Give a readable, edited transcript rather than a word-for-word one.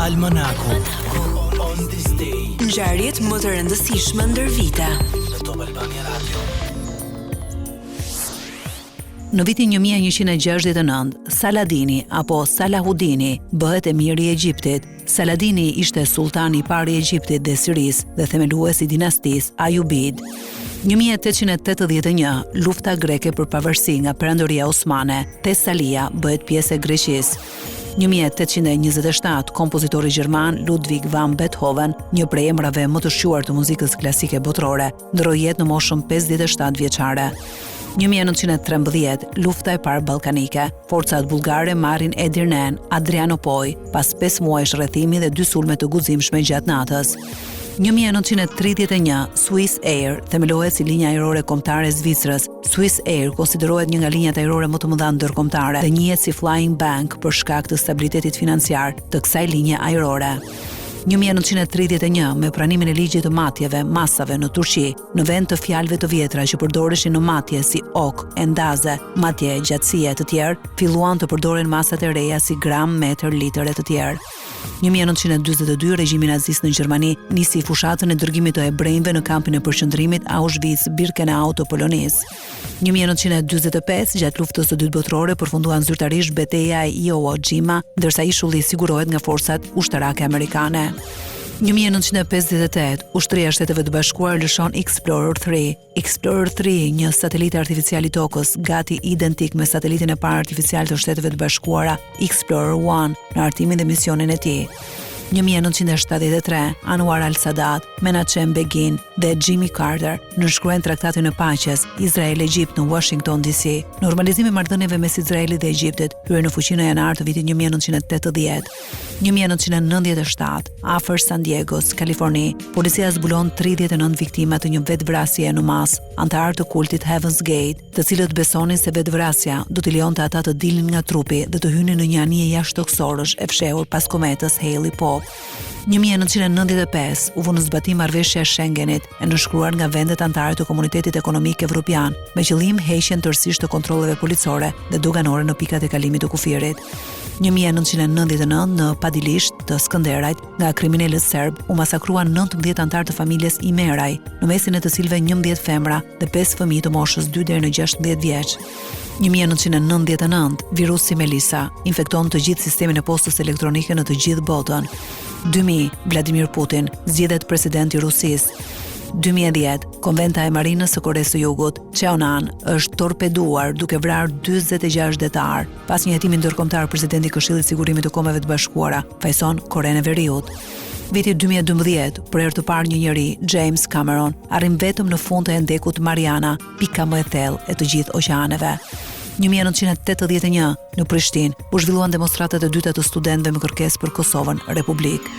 Almanaku. On this day. Ngjarjet më të rëndësishme ndër vite. Në Top Albania Radio. Në vitin 1169, Saladini apo Salahudini bëhet emiri i Egjiptit. Saladini ishte sultani i parë i Egjiptit dhe Sirisë dhe themeluesi i dinastisë Ajubid. 1881, lufta greke për pavarësi nga Perandoria Osmane, Tesalia bëhet pjesë e Greqisë. 1827, kompozitori gjerman Ludwig van Beethoven, një prej emrave më të shquar të muzikës klasike botërore, ndroi jetë në moshën 57 vjeçare. 1913, lufta e parë ballkanike. Forcat bullgare marrin Edirnen, Adrianopoj, pas 5 muajsh rrethimi dhe 2 sulme të guximshme gjatë natës. 1931, Swiss Air themelohet si linja ajrore kombëtare e Zvicrës. Swiss Air konsiderohet një nga linjat ajrore më të mëdha ndërkombëtare dhe njihet si Flying Bank për shkak të stabilitetit financiar të kësaj linje ajrore. 1931, me pranimin e ligjit të matjeve, masave në Turqi, në vend të fjalëve të vjetra që përdoreshin në matje si ok, endaze, matje, gjatësie të tjerë, filluan të përdoren masat e reja si gram, metër, litër e të tjerë. 1942, regjimi nazist në Gjermani nisi fushatën e dërgimit të hebrejve në kampin e përqendrimit Auschwitz-Birkenau të Polonisë. 1945, gjatë luftës së dytë botërore, përfunduan zyrtarisht betejë e Iwo Jima, ndërsa ishulli sigurohet nga forcat ushtarake amerikane. 1958, Ushtria e Shteteve të Bashkuara lëshon Explorer 3. Explorer 3, një satelit artificial i tokës, gati identik me satelitin e parë artificial të Shteteve të Bashkuara, Explorer 1, në artimin dhe misionin e tij. 1973, Anwar al-Sadat, Menachem Begin dhe Jimmy Carter nënshkruajnë traktatin e paqes Izrael-Egjipt në Washington DC. Normalizimi i marrëdhënieve mes Izraelit dhe Egjiptit hyrë në fuqi në janar të vitit 1980. 1997, afër San Diegos, Kaliforni, policia zbulon 39 viktima të një vetvrasje në mas, antar të kultit Heaven's Gate, të cilët besonin se vetvrasja do t'i lejonte ata të dilnin nga trupi dhe të hynin në një anije jashtëtoksorësh e fshehur pas kometës Hale-Bopp. 1995, u vënë në zbatim marrëveshja e Schengenit, e nënshkruar nga vendet anëtare të Komunitetit Ekonomik Evropian, me qëllim heqjen tërësisht të kontrolleve policore dhe doganore në pikat e kalimit të kufirit. 1999, në Padilisht të Skënderajt, nga kriminalët serb, u masakruan 19 antar të familjes Imeraj, në mesin e të cilëve 11 femra dhe 5 fëmijë të moshës 2 deri në 16 vjeç. 1999, virusi Melissa infekton të gjithë sistemin e postës elektronike në të gjithë botën. 2000, Vladimir Putin zgjedhet president i Rusisë. 2010, konventa e marinës së Koresë së Jugut, Cheonan, është torpeduar duke vrarë 46 detar. Pas një hetimi ndërkombëtar, presidenti i Këshillit të Sigurimit të Kombeve të Bashkuara fajson Korenë e Veriut. Viti 2012, për herë të parë një njeri, James Cameron, arrin vetëm në fund të endekut Mariana, pika më e thellë e të gjithë oqeaneve. 1981, në Prishtinë, u zhvilluan demonstratat e dyta të studentëve me kërkesë për Kosovën Republik.